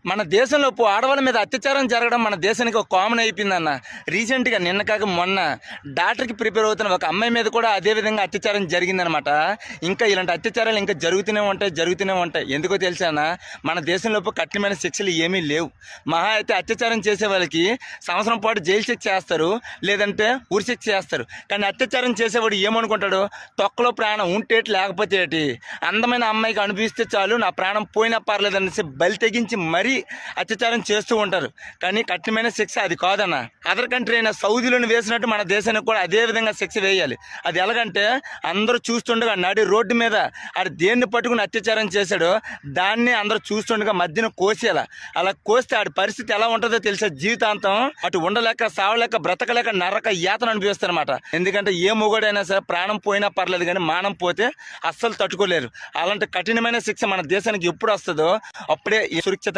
మన దేశంలో ఆడవాళ్ళ మీద అత్యాచారం జరగడం మన దేశానికి ఒక కామన్ అయిపోయిందన్న. రీసెంట్గా నిన్న కాక మొన్న డాక్టర్కి ప్రిపేర్ అవుతున్న ఒక అమ్మాయి మీద కూడా అదే విధంగా అత్యాచారం జరిగిందనమాట. ఇంకా ఇలాంటి అత్యాచారాలు ఇంకా జరుగుతూనే ఉంటాయి. ఎందుకో తెలుసానా, మన దేశంలో కఠినమైన శిక్షలు ఏమీ లేవు. మహా అయితే అత్యాచారం చేసే వాళ్ళకి సంవత్సరం పాటు జైలు శిక్ష చేస్తారు, లేదంటే ఉరి శిక్ష చేస్తారు. కానీ అత్యాచారం చేసేవాడు ఏమనుకుంటాడు, తొక్కలో ప్రాణం ఉంటేటి లేకపోతే ఏంటి, అందమైన అమ్మాయికి అనిపిస్తే చాలు నా ప్రాణం పోయినా పర్లేదనేసి బలి తెగించి మరీ అత్యాచారం చేస్తూ ఉంటారు. కానీ కఠినమైన శిక్ష అది కాదన్న. అదర్ కంట్రీ అయినా సౌదీలోని వేసినట్టు మన దేశానికి కూడా అదే విధంగా శిక్ష వేయాలి. అది ఎలాగంటే, అందరూ చూస్తుండగా నడి రోడ్డు మీద ఆడు దేన్ని పట్టుకుని అత్యాచారం చేశాడో దాన్ని అందరూ చూస్తుండగా మధ్యన కోసేలా. అలా కోస్తే ఆడి పరిస్థితి ఎలా ఉంటుందో తెలిసే, జీవితాంతం అటు ఉండలేక సావలేక బ్రతకలేక నరక యాతన అనిపిస్తారన్నమాట. ఎందుకంటే ఏ మొగడైనా సరే ప్రాణం పోయినా పర్లేదు, కానీ మానం పోతే అస్సలు తట్టుకోలేరు. అలాంటి కఠినమైన శిక్ష మన దేశానికి ఎప్పుడు వస్తుందో అప్పుడే సురక్షితంగా